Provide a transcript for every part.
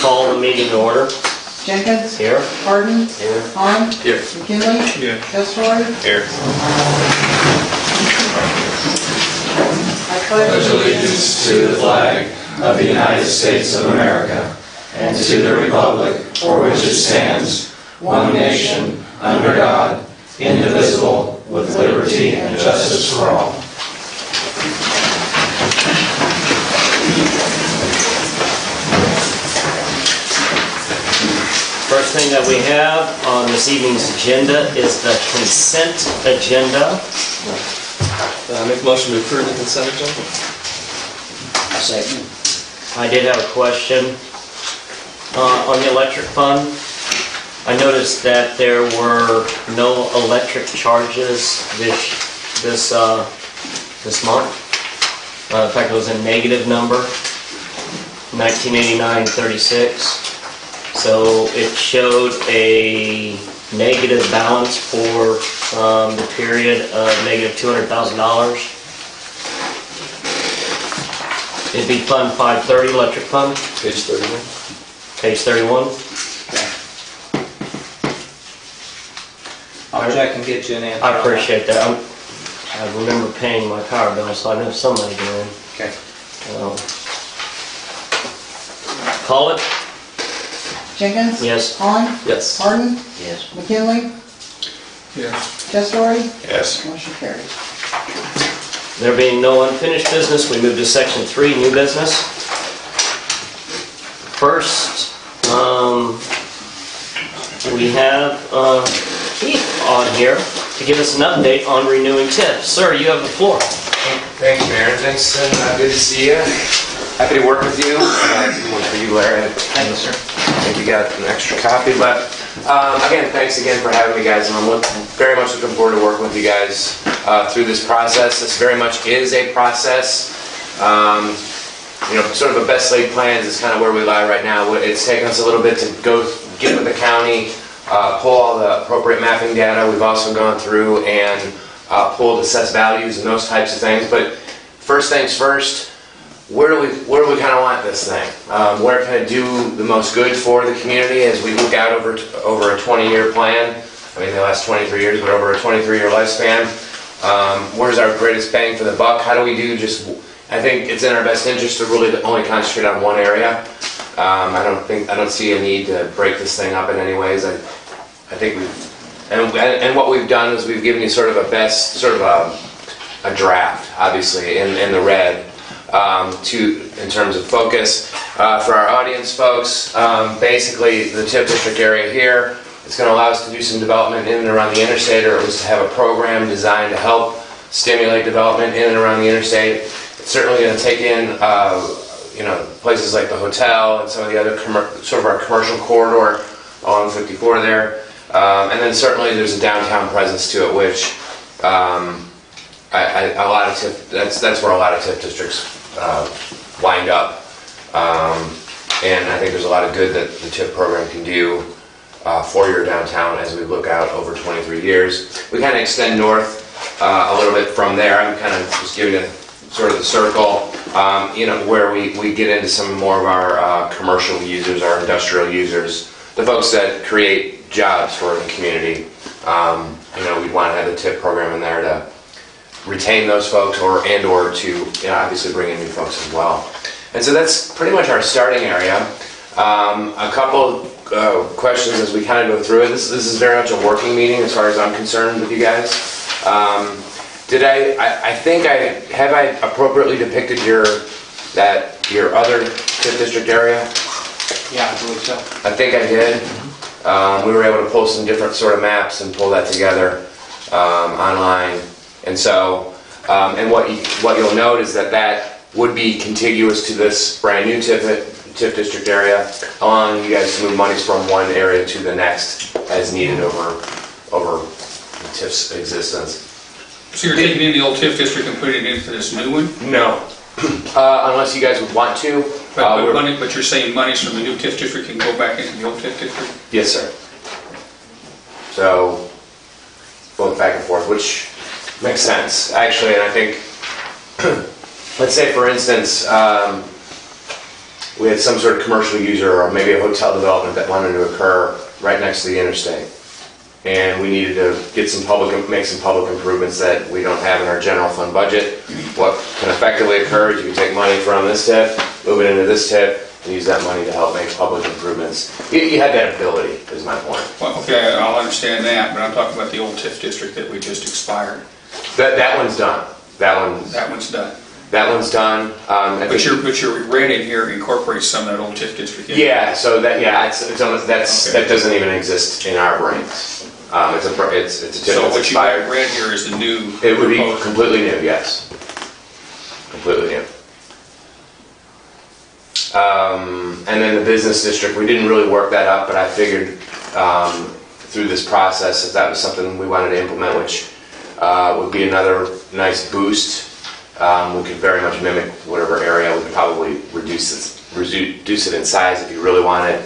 Call the meeting to order. Jenkins. Here. Harden. Here. Hahn. Here. McKinley. Here. Testroy. Here. I pledge allegiance to the flag of the United States of America and to the republic for which it stands, one nation, under God, indivisible, with liberty and justice for all. First thing that we have on this evening's agenda is the consent agenda. Make a motion to approve the consent agenda. Second. I did have a question on the electric fund. I noticed that there were no electric charges this month. In fact, it was a negative number, 1989.36. So it showed a negative balance for the period of negative $200,000. It'd be Fund 530, Electric Fund, Page 31. page 31. I'll check and get you an answer. I appreciate that. I remember paying my power bill, so I know some money going in. Okay. Call it? Jenkins. Yes. Hahn. Yes. Harden. Yes. McKinley. Yes. Testroy. Yes. Motion carries. There being no unfinished business, we move to section 3, new business. First, we have Keith on here to give us an update on renewing TIF. Sir, you have the floor. Thanks, Mayor. Thanks, and good to see you. Happy to work with you. One for you, Larry. Thank you, sir. I think you got an extra copy, but again, thanks again for having me, guys. And I'm very much looking forward to working with you guys through this process. This very much is a process. Sort of a best laid plans is kind of where we lie right now. It's taken us a little bit to go get with the county, pull all the appropriate mapping data. We've also gone through and pulled assessed values and those types of things. But first things first, where do we kind of want this thing? Where can it do the most good for the community as we look out over a 20-year plan? I mean, they last 23 years, but over a 23-year lifespan. Where's our greatest bang for the buck? How do we do I think it's in our best interest to really only concentrate on one area. I don't see a need to break this thing up in any ways. I think and what we've done is we've given you sort of a draft, obviously, in the red. In terms of focus. For our audience folks, basically the TIF district area here, it's going to allow us to do some development in and around the interstate, or at least to have a program designed to help stimulate development in and around the interstate. It's certainly going to take in places like the hotel and some of the other sort of our commercial corridor along 54 there. And then certainly there's a downtown presence to it, which that's where a lot of TIF districts wind up, and I think there's a lot of good that the TIF program can do for your downtown as we look out over 23 years. We kind of extend north a little bit from there. I'm kind of just giving it sort of the circle, where we get into some more of our commercial users, our industrial users, the folks that create jobs for the community. We'd want to have the TIF program in there to retain those folks or to obviously bring in new folks as well. And so that's pretty much our starting area. A couple questions as we kind of go through it. This is very much a working meeting as far as I'm concerned with you guys. Have I appropriately depicted your other TIF district area? Yeah, I believe so. I think I did. We were able to pull some different sort of maps and pull that together online. And so, and what you'll note is that would be contiguous to this brand new TIF district area, allowing you guys to move monies from one area to the next as needed over the TIF's existence. So you're taking in the old TIF district and putting it into this new one? No, unless you guys would want to. But you're saying monies from the new TIF district can go back into the old TIF district? Yes, sir. So, both back and forth, which makes sense, actually, and I think, let's say, for instance, we had some sort of commercial user or maybe a hotel development that wanted to occur right next to the interstate. And we needed to make some public improvements that we don't have in our general fund budget. What can effectively occur is you can take money from this TIF, move it into this TIF, and use that money to help make public improvements. You had that ability, is my point. Well, okay, I'll understand that, but I'm talking about the old TIF district that we just expired. That one's done. That That one's done. one's done. But your red in here incorporates some of that old TIF district in. Yeah, so it's almost, that doesn't even exist in our brains. It's a TIF So that's what you expired. got red here is the new. It would be proposed. completely new, yes. Completely new. And then the business district, we didn't really work that up, but I figured through this process that was something we wanted to implement, which would be another nice boost. We could very much mimic whatever area. We could probably reduce it in size if you really wanted.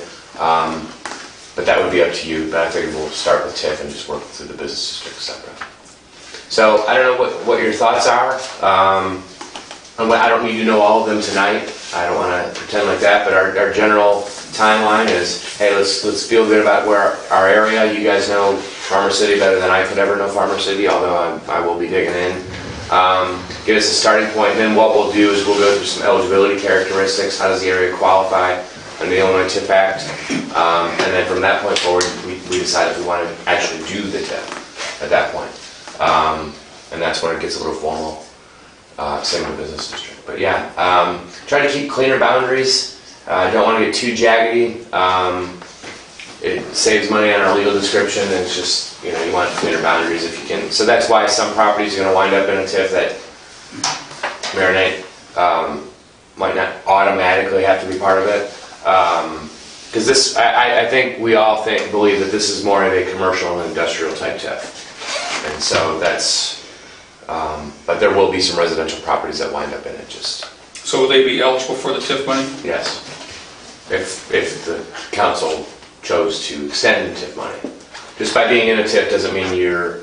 But that would be up to you. But I figured we'll start with TIF and just work through the business district separate. So I don't know what your thoughts are. I don't need to know all of them tonight. I don't want to pretend like that. But our general timeline is, hey, let's feel good about where our area. You guys know Farmer City better than I could ever know Farmer City, although I will be digging in. Give us a starting point, and then what we'll do is we'll go through some eligibility characteristics. How does the area qualify under the Illinois TIF Act? And then from that point forward, we decide if we want to actually do the TIF at that point. And that's when it gets a little formal, same with the business district. But yeah, try to keep cleaner boundaries. Don't want to get too jaggedy. It saves money on our legal description, and it's just, you want cleaner boundaries if you can. So that's why some properties are going to wind up in a TIF that Marinate might not automatically have to be part of it. Because this, I think we all believe that this is more of a commercial and industrial type TIF. And so that's, but there will be some residential properties that wind up in it just. So will they be eligible for the TIF money? Yes. If the council chose to extend the TIF money. Just by being in a TIF doesn't mean you're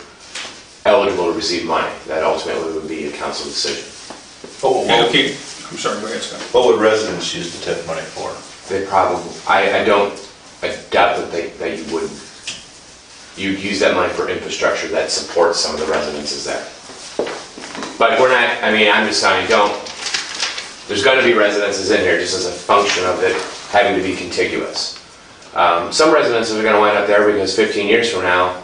eligible to receive money. That ultimately would be a council decision. Okay, I'm sorry, go ahead, Scott. What would residents use the TIF money for? They probably, I doubt that you would. You'd use that money for infrastructure that supports some of the residences there. But we're not, I'm just telling you, there's going to be residences in here just as a function of it having to be contiguous. Some residences are going to wind up there because 15 years from now,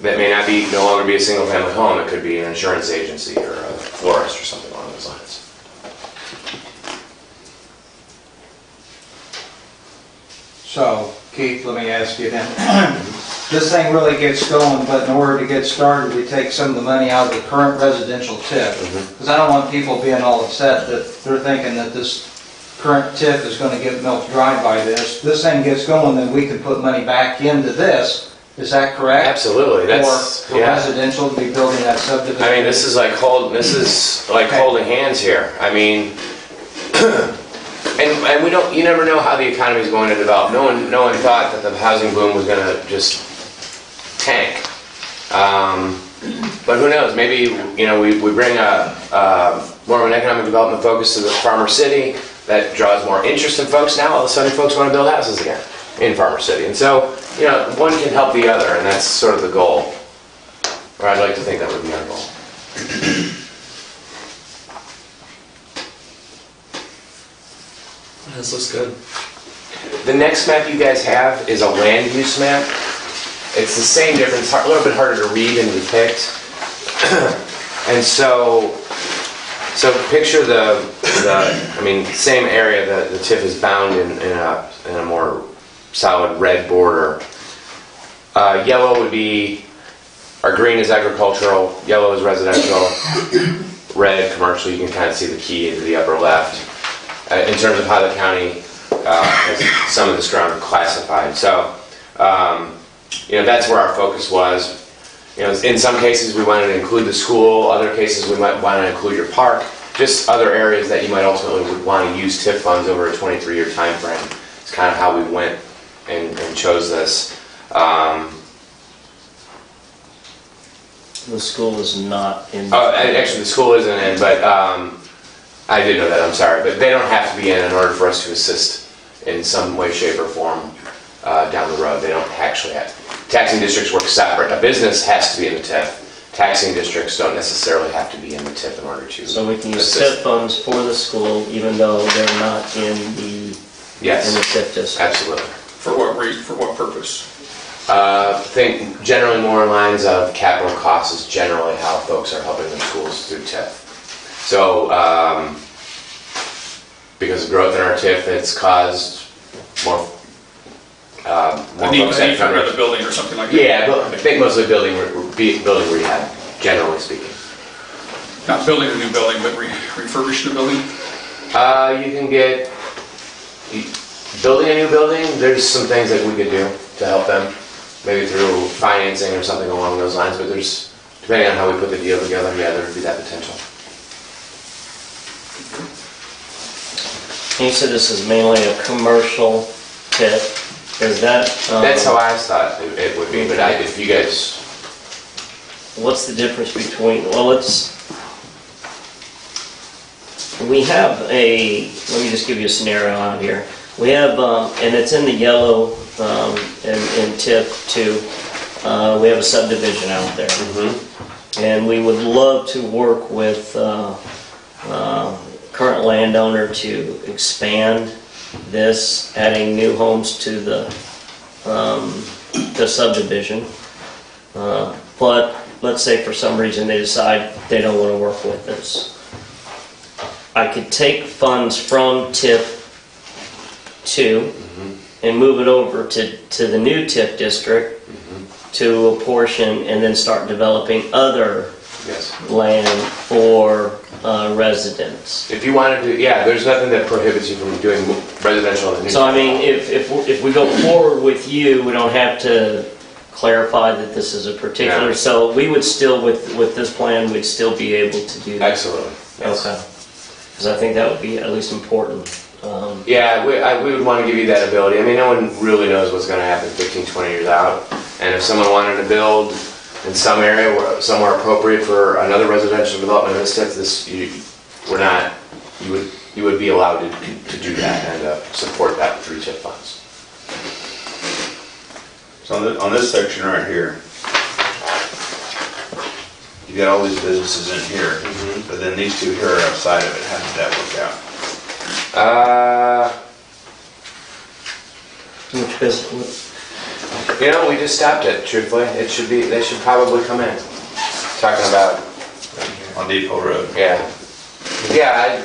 that may not be no longer be a single family home. It could be an insurance agency or a florist or something along those lines. So, Keith, let me ask you then. This thing really gets going, but in order to get started, we take some of the money out of the current residential TIF. Because I don't want people being all upset that they're thinking that this current TIF is going to get milked dry by this. This thing gets going, then we can put money back into this. Is that correct? Absolutely. That's For residential to be building that subdivision? this is like holding hands here. And we don't. You never know how the economy is going to develop. No one thought that the housing boom was going to just tank. But who knows? Maybe we bring more of an economic development focus to the Farmer City that draws more interest in folks. Now all of a sudden, folks want to build houses again in Farmer City, and so one can help the other, and that's sort of the goal. Or I'd like to think that would be our goal. This looks good. The next map you guys have is a land use map. It's the same difference, a little bit harder to read and depict. And so picture same area. The TIF is bound in a more solid red border. Yellow would be, or green is agricultural, yellow is residential, red commercial. You can kind of see the key to the upper left. In terms of how the county has some of this ground classified. So, that's where our focus was. In some cases we wanted to include the school, other cases we might want to include your park, just other areas that you might ultimately would want to use TIF funds over a 23-year time frame. It's kind of how we went and chose this. The school is not in. Actually the school isn't in, but I did know that, I'm sorry, but they don't have to be in order for us to assist in some way, shape, or form down the road. They don't actually have. Taxing districts work separate. A business has to be in the TIF. Taxing districts don't necessarily have to be in the TIF in order to So we can use assist. TIF funds for the school even though they're not in the Yes, TIF district? absolutely. For what purpose? Think generally more in lines of capital costs is generally how folks are helping their schools through TIF. So, because of growth in our TIF, it's caused more A need folks for have coverage. another building or something like that? Yeah, but I think mostly building rehab, generally speaking. Not building a new building, but refurbishing the building? You can get, building a new building, there's some things that we could do to help them, maybe through financing or something along those lines, but there's, depending on how we put the deal together, yeah, there would be that potential. You said this is mainly a commercial TIF. Is that? That's how I thought it would be, but if you guys, What's the difference between, well, we have let me just give you a scenario out here. We have, and it's in the yellow in TIF too, we have a subdivision out there. And we would love to work with current landowner to expand this, adding new homes to the subdivision. But let's say for some reason they decide they don't want to work with us. I could take funds from TIF 2 and move it over to the new TIF district to a portion and then start developing other yes. land for residents. If you wanted to, yeah, there's nothing that prohibits you from doing residential in the new. So I mean, if we go forward with you, we don't have to clarify that this is a particular, Yeah. so we would still, with this plan, we'd still be able to do that. Absolutely. Yes. Okay. Because I think that would be at least important. Yeah, we would want to give you that ability. I mean, no one really knows what's going to happen 15, 20 years out. And if someone wanted to build in some area, somewhere appropriate for another residential development, you would be allowed to do that and support that through TIF funds. So on this section right here, you got all these businesses in here, but then these two here are outside of it. How did that work out? Which business? You know, we just stopped it, truthfully. They should probably come in. Talking about, On Depot Road. yeah. Yeah,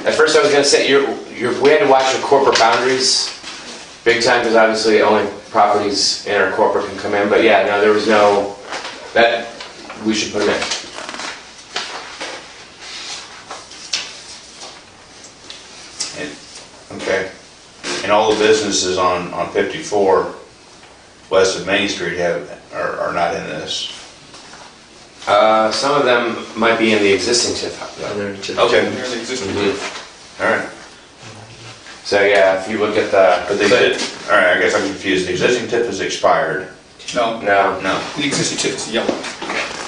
at first I was going to say, we had to watch your corporate boundaries big time, because obviously only properties in our corporate can come in. But yeah, no, there was no, that, we should put them in. Okay. And all the businesses on 54 west of Main Street are not in this. Some of them might be in the existing TIF. Okay. They're the existing. Mhm. All right. So yeah, if you look at But they did, all right, I guess I'm confused. The existing tip is expired. No, no, No. the existing tip is yellow.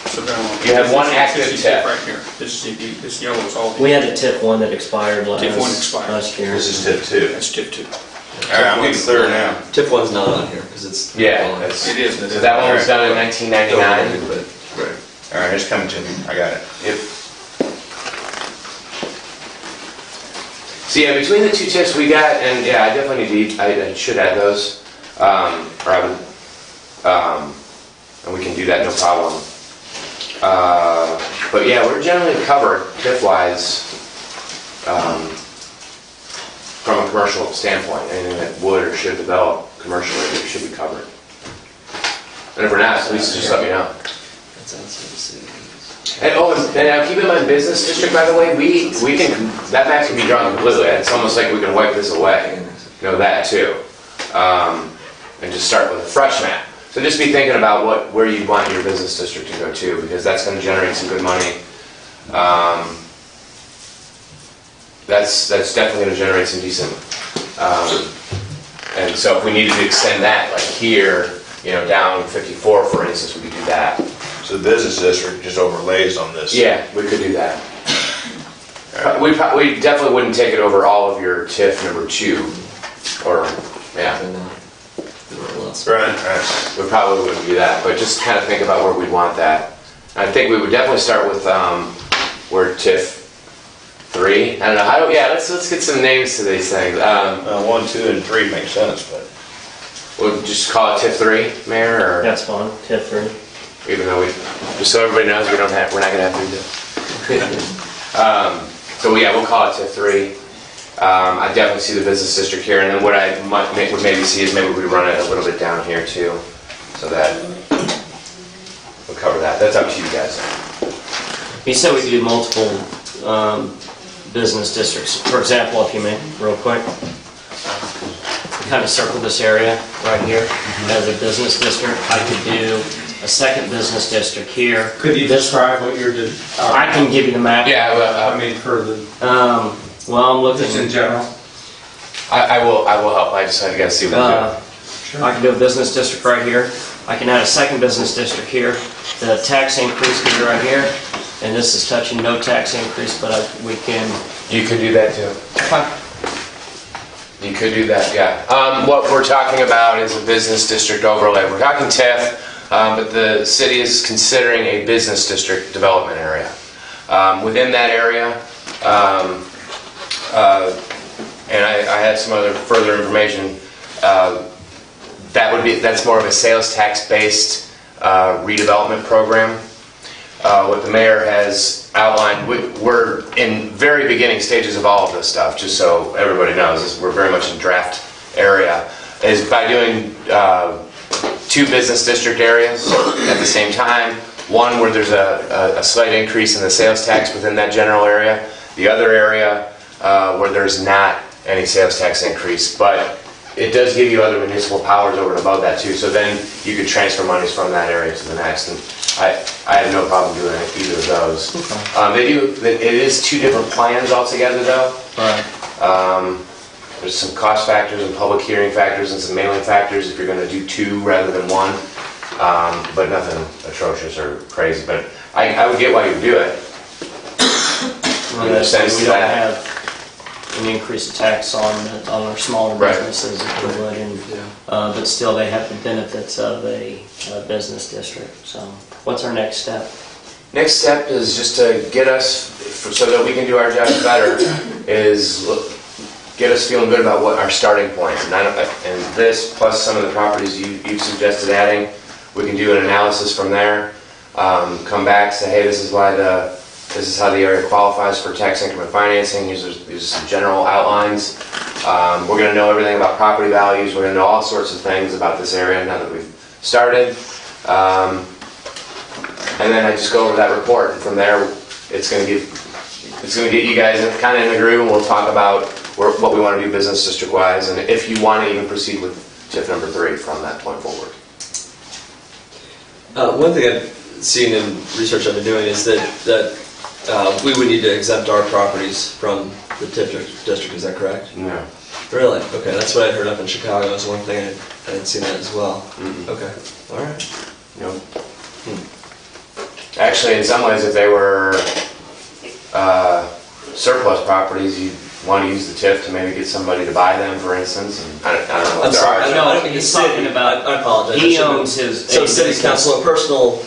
So now, You have one this is the active existing tip. right here. This yellow is all, We had a TIF 1 that expired TIF 1 expired. last year. This is tip 2. that's tip 2. All right, I'm getting clear now. TIF one's not on here because it's. yeah. That's, It is. so that one was done in 1999. But Right. All right, it's coming to me. I got it. Yep. So yeah, between the two tips we got, and yeah, I definitely need, I should add those, or I would, and we can do that, no problem. But yeah, we're generally covered tip-wise, from a commercial standpoint. Anything that would or should develop commercially, we should be covered. And if we're not, please just let me know. that's outside the city. And now keep in mind, business district, by the way, we can, that map can be drawn completely. It's almost like we can wipe this away. You know, that too. And just start with a fresh map. So just be thinking about where you want your business district to go to, because that's going to generate some good money. That's definitely going to generate some decent. And so if we needed to extend that, like here, you know, down 54, for instance, we could do that. So the business district just overlays on this. Yeah, we could do that. We definitely wouldn't take it over all of your TIF number 2, or, yeah. And, little less. Right. We probably wouldn't do that, but just kind of think about where we'd want that. I think we would definitely start with where TIF 3. I don't know. Let's get some names to these things. 1, 2, and 3 makes sense, but We'll just call it TIF 3, Mayor, or That's fine, TIF 3. even though just so everybody knows, we're not gonna have to do it. So yeah, we'll call it TIF 3. I definitely see the business district here, and then what I would maybe see is maybe we run it a little bit down here too, so that we'll cover that. That's up to you guys. You said we could do multiple business districts. For example, if you may, real quick, kind of circle this area right here as a business district. I could do a second business district here. Could you describe what you're doing? I can give you the map. Yeah, well, I mean, for the, Well, I'm looking. just in general? I will help. I just gotta see what we do. I can do a business district right here. I can add a second business district here. The tax increase could be right here. And this is touching no tax increase, but we can. You could do that too. You could do that, yeah. What we're talking about is a business district overlay. We're talking TIF, but the city is considering a business district development area. Within that area, and I had some other further information, that's more of a sales tax based redevelopment program. What the mayor has outlined, we're in very beginning stages of all of this stuff, just so everybody knows, we're very much in draft area, is by doing 2 business district areas at the same time. One where there's a slight increase in the sales tax within that general area. The other area where there's not any sales tax increase, but it does give you other municipal powers over and above that too. So then you could transfer monies from that area to the next. And I have no problem doing either of those. It is 2 different plans altogether though. Right. There's some cost factors and public hearing factors and some mailing factors if you're going to do 2 rather than 1. But nothing atrocious or crazy. But I would get why you do it. In the sense We don't that have an increase of tax on our smaller Right. businesses if we would, and but still they have the benefits of a business district. So what's our next step? next step is just to get us, so that we can do our jobs better, is get us feeling good about what our starting point. And this, plus some of the properties you've suggested adding, we can do an analysis from there. Come back, say, hey, this is how the area qualifies for tax increment financing. These are some general outlines. We're going to know everything about property values. We're going to know all sorts of things about this area now that we've started. And then I just go over that report, and from there, it's going to get you guys kind of in the groove, and we'll talk about what we want to do business district-wise, and if you want to even proceed with TIF number 3 from that point forward. One thing I've seen in research I've been doing is that we would need to exempt our properties from the TIF district, is that correct? No. Really? Okay, that's what I heard up in Chicago. That's one thing I had seen that as well. Mm-hmm. Okay, all right. Nope. Actually, in some ways, if they were surplus properties, you'd want to use the TIF to maybe get somebody to buy them, for instance. And I don't know I'm if there sorry, are. I don't mean he's the city. talking about- I apologize. He owns his. So city's council, a personal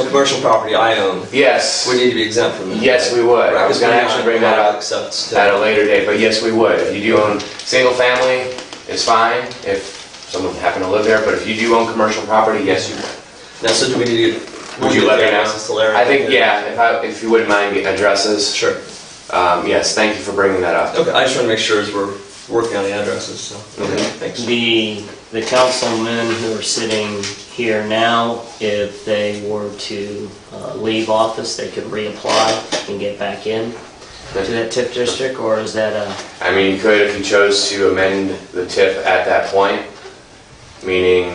commercial property I own, Yes. we need to be exempt from that. Yes, we would. I was going to actually bring that up Accepts at a later date, but yes, we would. If you do own single family, it's fine if someone happened to live there, but if you do own commercial property, yes, you would. Now, so do we need to get? Would you let me know? access to Larry? I think, yeah, if you wouldn't mind getting addresses. Sure. Yes, thank you for bringing that up. Okay, I just want to make sure as we're working on the addresses, so, okay, thanks. The councilmen who are sitting here now, if they were to leave office, they could reapply and get back in to that TIF district, or is that a? I mean, you could if you chose to amend the TIF at that point, meaning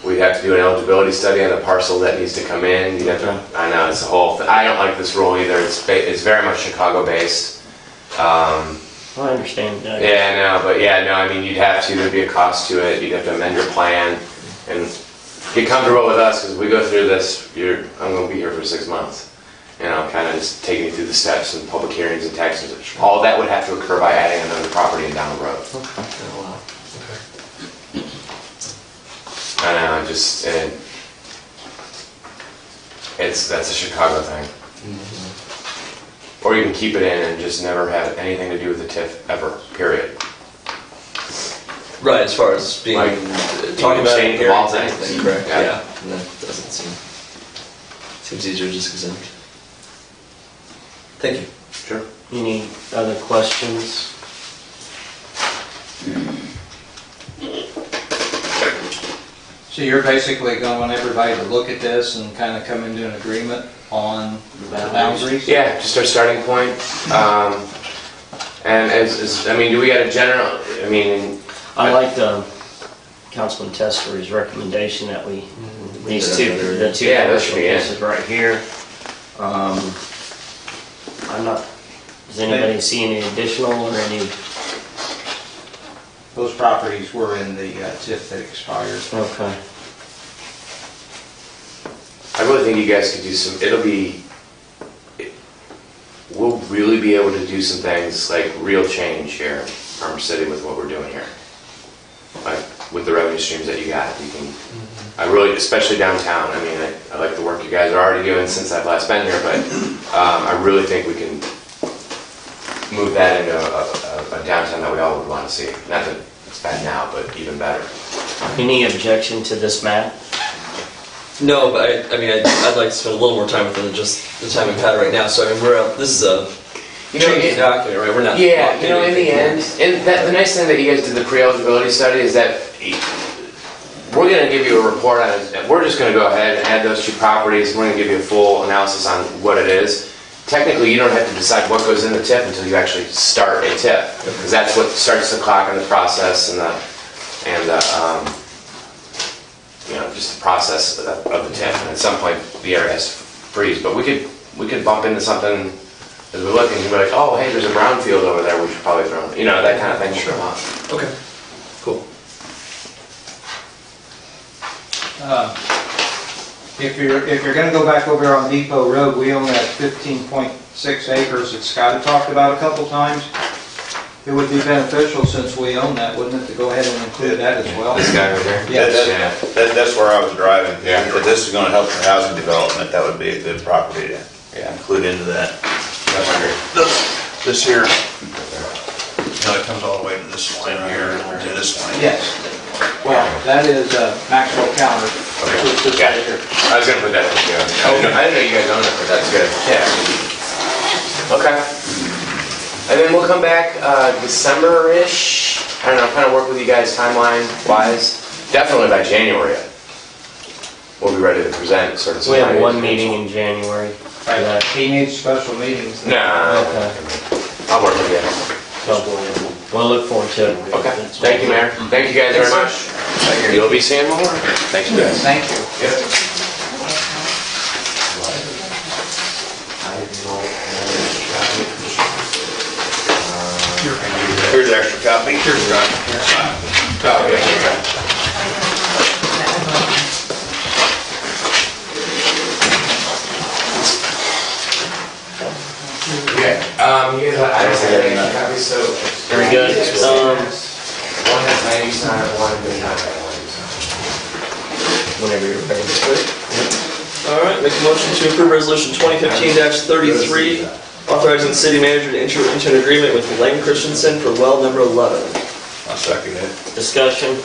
we'd have to do an eligibility study on the parcel that needs to come in. You'd have to, I know, it's a whole thing. I don't like this rule either. It's very much Chicago-based. Well, I understand. I mean, you'd have to, there'd be a cost to it. You'd have to amend your plan and get comfortable with us, because we go through this, I'm going to be here for 6 months. you know, kind of just taking you through the steps and public hearings and taxes. All that would have to occur by adding another property in down the road. Oh, wow. I know, that's a Chicago thing. Or you can keep it in and just never have anything to do with the TIF ever, period. Right, as far as being, Like, talking about saying hearings, all anything, things. correct, Yeah. yeah. And that doesn't seems easier to just exempt. Thank you. Sure. Any other questions? So you're basically going everybody to look at this and kind of come into an agreement on the boundaries? Yeah, just our starting point. And I mean, do we got a general, I mean, I like Councilman Tester's recommendation that we, these two, the two Yeah, that commercial should be it. pieces right here. I'm not, does anybody see any additional or any, Those properties were in the TIF that expired. okay. I really think you guys could do some, we'll really be able to do some things, like real change here in Farm City with what we're doing here. Like, with the revenue streams that you got, you can, I really, especially downtown, I mean, I like the work you guys are already doing since I've last been here, but I really think we can move that into a downtown that we all would want to see. Not that it's bad now, but even better. Any objection to this map? No, but I'd like to spend a little more time with it than just the time we've had right now. So I mean, this is a changing document, right? We're not. Yeah, you know, in the end, and the nice thing that you guys did the pre-eligibility study is that we're going to give you a report on it. We're just going to go ahead and add those two properties. We're going to give you a full analysis on what it is. Technically, you don't have to decide what goes in the TIF until you actually start a TIF, because that's what starts the clock in the process and you know, just the process of the TIF. And at some point, the area has to freeze. But we could bump into something as we look and be like, oh, hey, there's a brownfield over there. We should probably throw, you know, that kind of thing will come up. Okay. Cool. If you're gonna go back over on Depot Road, we own that 15.6 acres that Scott had talked about a couple times. It would be beneficial, since we own that, wouldn't it, to go ahead and include that as well? This guy right here. Yes. That's where I was driving. Yeah. If this is gonna help the housing development, that would be a good property to include into that. This here, you know, it comes all the way to this line here, to this line. Yes. Well, that is Maxwell County. Okay. It's this Yeah. right here. I was gonna put that in there. I didn't know you guys owned it, but that's good. Yeah. Okay. And then we'll come back December-ish. I don't know, kind of work with you guys timeline-wise. Definitely by January. We'll be ready to present sort of. So we have some one ideas. meeting in January for Right. that. He needs special meetings. Nah, Okay. I'll work with you. So we'll look forward to it. Okay, thank you, Mayor. Thank you guys very much. You'll be seeing more. Thanks, guys. Thank you. Yep. Here's an extra copy. Here's Okay, you guys, I don't have any extra copies, so. Very good. One has 90 sign, one does not have 90 sign. Whenever you're ready. All right. Make a motion to approve resolution 2015-33, authorizing the city manager to enter into an agreement with Lang Christensen for well number 11. I'll second it. Discussion?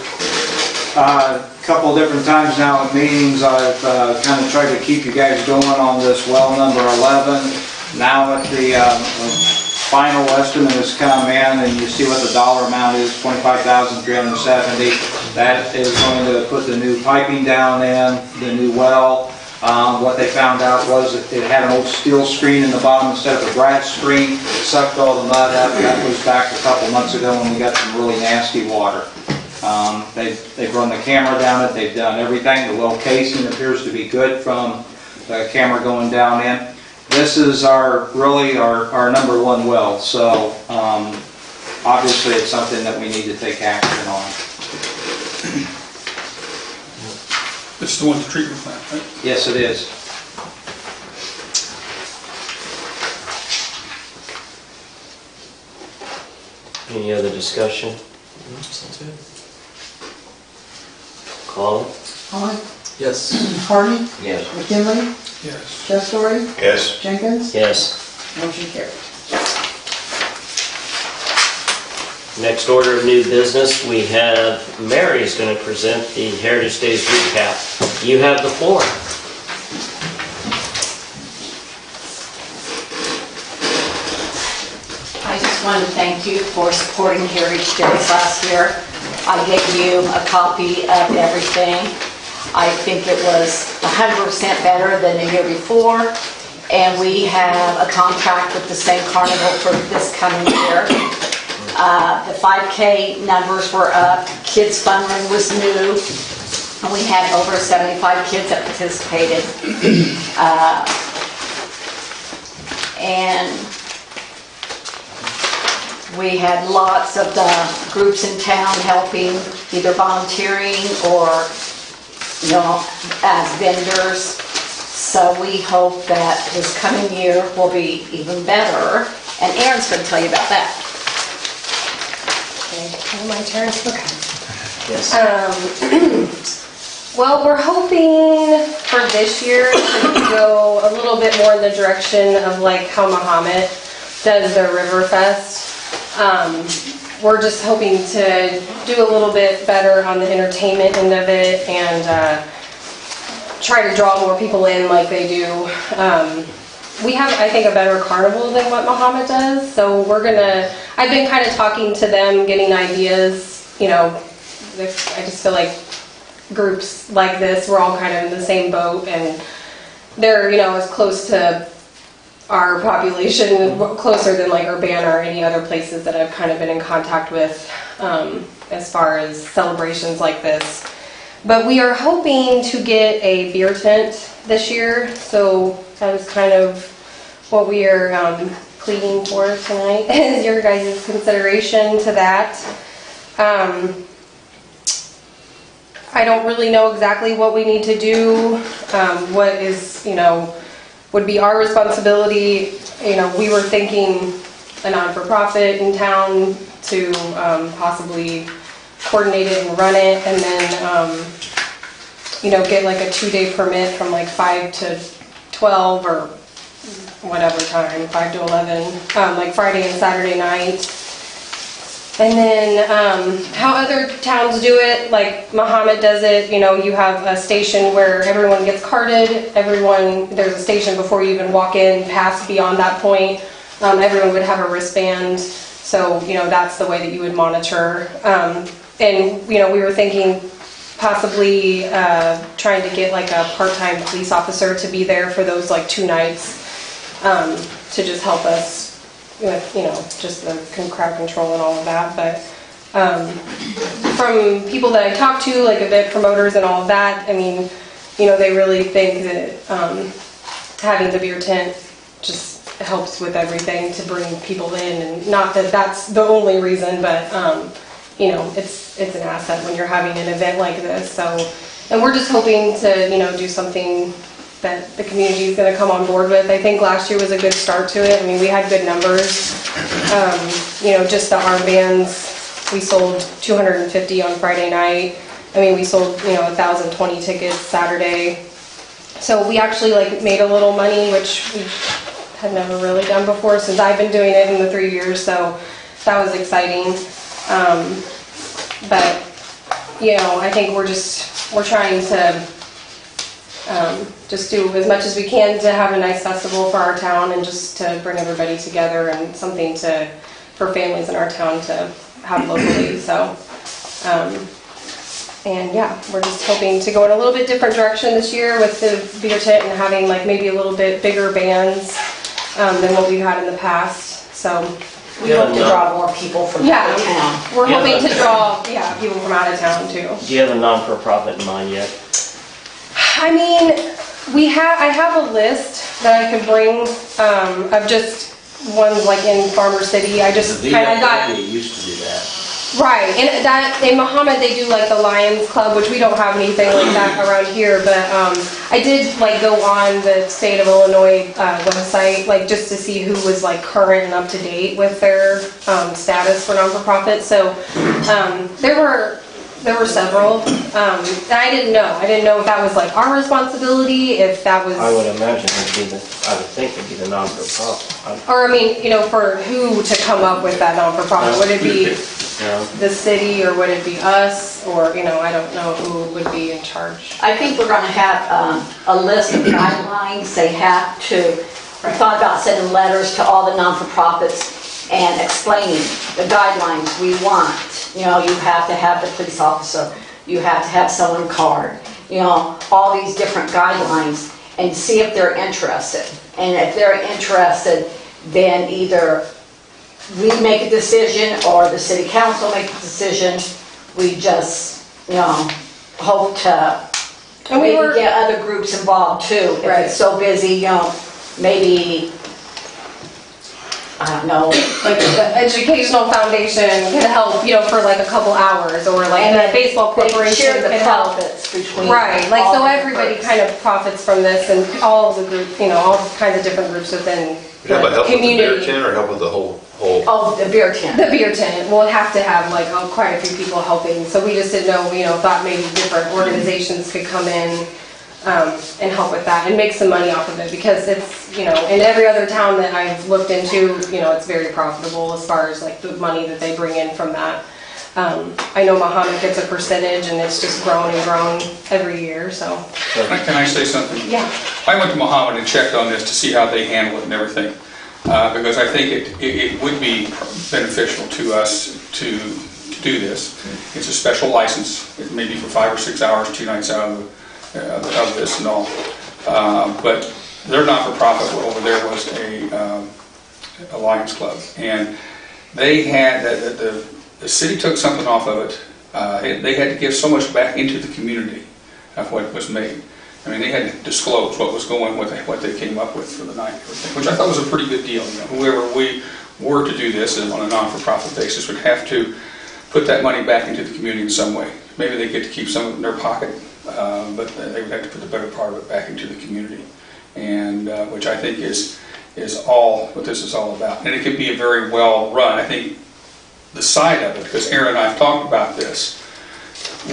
A couple of different times now in meetings, I've kind of tried to keep you guys going on this well number 11. Now that the final estimate has come in and you see what the dollar amount is, $25,370, that is going to put the new piping down in, the new well. What they found out was that it had an old steel screen in the bottom instead of a brass screen, sucked all the mud out. That was back a couple months ago when we got some really nasty water. They've run the camera down it, they've done everything. The well casing appears to be good from the camera going down in. This is really our number one well, so obviously it's something that we need to take action on. It's the one, the treatment plant, right? Yes, it is. Any other discussion? Sounds good. Call. Holly, Yes. Hardy, Yes. McKinley, Yes. Jeff Story, Yes. Jenkins, Yes. motion carried. Next order of new business, we have Mary's going to present the Heritage Days recap. You have the floor. I just want to thank you for supporting Heritage Days last year. I gave you a copy of everything. I think it was 100% better than the year before, and we have a contract with the same carnival for this coming year. The 5K numbers were up, Kids Fun Run was new, and we had over 75 kids that participated. And we had lots of the groups in town helping, either volunteering or, as vendors. So we hope that this coming year will be even better. And Erin's going to tell you about that. Okay, my turn. Okay. Yes. Well, we're hoping for this year to go a little bit more in the direction of like how Muhammad does their Riverfest. We're just hoping to do a little bit better on the entertainment end of it and try to draw more people in like they do. We have, I think, a better carnival than what Muhammad does, so I've been kind of talking to them, getting ideas, I just feel like groups like this, we're all kind of in the same boat, and they're, as close to our population, closer than like Urbana or any other places that I've kind of been in contact with as far as celebrations like this. But we are hoping to get a beer tent this year, so that is kind of what we are pleading for tonight, is your guys' consideration to that. I don't really know exactly what we need to do, what is, would be our responsibility. We were thinking a non-for-profit in town to possibly coordinate it and run it, and then get like a 2-day permit from like 5 to 12 or whatever time, 5 to 11, like Friday and Saturday night. And then how other towns do it, like Muhammad does it, you have a station where everyone gets carded, there's a station before you even walk in, past beyond that point, everyone would have a wristband, so that's the way that you would monitor. And we were thinking possibly trying to get like a part-time police officer to be there for those like 2 nights to just help us with, just the crowd control and all of that. But from people that I talked to, like event promoters and all of that, they really think that having the beer tent just helps with everything to bring people in, and not that that's the only reason, but it's an asset when you're having an event like this. So, and we're just hoping to do something that the community is going to come on board with. I think last year was a good start to it. We had good numbers. Just the armbands, we sold 250 on Friday night. We sold 1,020 tickets Saturday. So we actually made a little money, which we had never really done before since I've been doing it in the 3 years. So that was exciting. But I think we're trying to just do as much as we can to have a nice festival for our town, and just to bring everybody together, and something for families in our town to have locally. So, and yeah, we're just hoping to go in a little bit different direction this year with the beer tent, and having maybe a little bit bigger bands than what we've had in the past. So We hope to draw more people from out of town. We're hoping to draw people from out of town too. Do you have a non-for-profit in mind yet? I have a list that I could bring of just ones in Farmer City. I just kind of got. They used to do that. Right, and that, in Muhammad, they do like the Lions Club, which we don't have anything like that around here, but I did like go on the state of Illinois website, like just to see who was like current and up to date with their status for non-for-profit. So there were several. I didn't know if that was like our responsibility, if that was. I would imagine I would think it'd be the non-for-profit. Or I mean, for who to come up with that non-for-profit? Would it be the city, or would it be us, or I don't know who would be in charge. I think we're gonna have a list of guidelines. They have to, we thought about sending letters to all the non-for-profits and explaining the guidelines we want. You have to have the police officer, you have to have someone card, all these different guidelines, and see if they're interested. And if they're interested, then either we make a decision or the city council makes a decision. We just, hope to maybe get other groups involved too. If it's so busy, maybe, I don't know. Like the educational foundation can help, for like a couple hours, or like the baseball corporation share the can help. profits between Right, like all so the everybody groups. kind of profits from this, and all of the groups, all kinds of different groups within How about the help with the beer community. tin or help with the whole? Oh, the beer tent. The beer tent, we'll have to have like quite a few people helping, so we just didn't know, thought maybe different organizations could come in and help with that and make some money off of it, because it's, in every other town that I've looked into, it's very profitable as far as like the money that they bring in from that. I know Muhammad gets a percentage, and it's just grown and grown every year, so. Can I say something? Yeah. I went to Muhammad and checked on this to see how they handle it and everything, because I think it would be beneficial to us to do this. It's a special license. It may be for 5 or 6 hours, 2 nights out of this and all. But their not-for-profit over there was a Lions Club, and they had the city took something off of it. They had to give so much back into the community of what was made. I mean, they had to disclose what was going, what they came up with for the night, which I thought was a pretty good deal. Whoever we were to do this on a non-for-profit basis would have to put that money back into the community in some way. Maybe they get to keep some of it in their pocket, but they would have to put the better part of it back into the community, and which I think is all what this is all about. And it can be a very well run. I think the side of it, because Aaron and I have talked about this,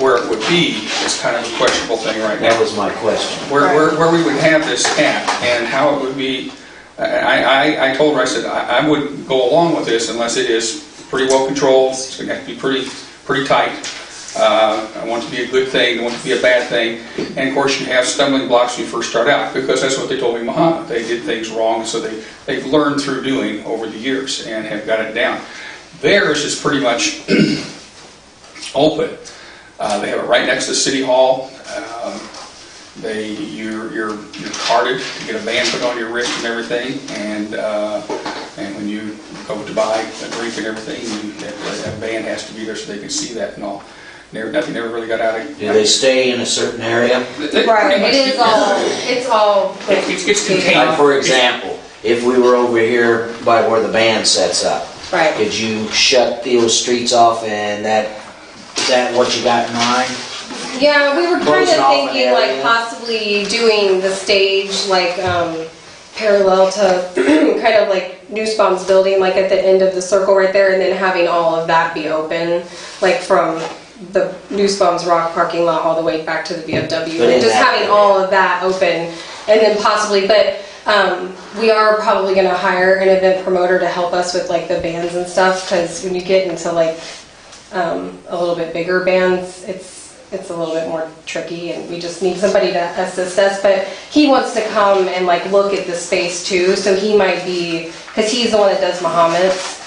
where it would be is kind of a questionable thing right now. That was my question. Where we would have this at and how it would be. I told her, I said, I wouldn't go along with this unless it is pretty well controlled. It's going to have to be pretty tight. I want it to be a good thing. I want it to be a bad thing. And of course, you have stumbling blocks when you first start out, because that's what they told me in Muhammad. They did things wrong, so they've learned through doing over the years and have got it down. Theirs is pretty much open. They have it right next to City Hall. You're carded to get a band put on your wrist and everything, and when you go to buy a drink and everything, that band has to be there so they can see that and all. Nothing ever really got out of it. Do they stay in a certain area? Right, it's all. It's contained. Like, for example, if we were over here by where the band sets up, Right. could you shut those streets off, and is that what you got in mind? Yeah, we were kind Closing of off an thinking like area. possibly doing the stage like parallel to kind of like Nussbaum's building, like at the end of the circle right there, and then having all of that be open, like from the Nussbaum's Rock parking lot all the way back to the VFW. But Like in just that having area. all of that open, and then possibly, but we are probably going to hire an event promoter to help us with like the bands and stuff, because when you get into like a little bit bigger bands, it's a little bit more tricky, and we just need somebody to assist us. But he wants to come and like look at the space too, so he might be, because he's the one that does Muhammad's.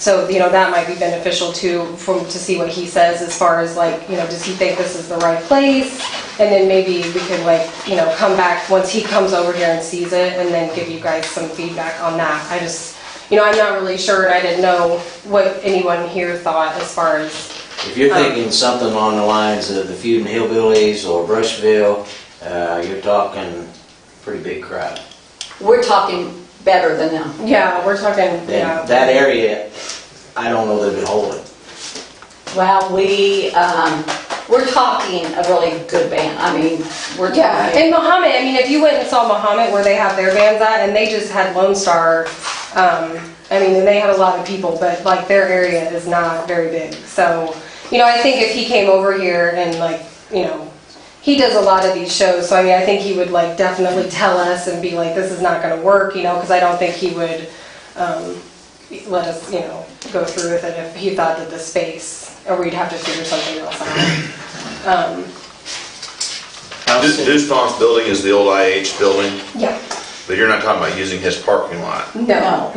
So that might be beneficial too, to see what he says as far as like, does he think this is the right place? And then maybe we could like, come back once he comes over here and sees it, and then give you guys some feedback on that. I just, I'm not really sure, and I didn't know what anyone here thought as far as. If you're thinking something along the lines of the Feuding Hillbillies or Brushville, you're talking pretty big crowd. We're talking better than them. Yeah, we're talking, Then yeah. that area, I don't know that it would hold it. Well, we're talking a really good band. I mean, we're Yeah, talking. and Muhammad, I mean, if you went and saw Muhammad where they have their bands at, and they just had Lone Star, I mean, and they had a lot of people, but like their area is not very big. So, you know, I think if he came over here and like, you know, he does a lot of these shows, so I mean, I think he would like definitely tell us and be like, this is not gonna work, you know, because I don't think he would let us, you know, go through with it if he thought that the space, or we'd have to figure something else out. Duspon's building is the old IH building, Yeah. but you're not talking about using his parking lot. No.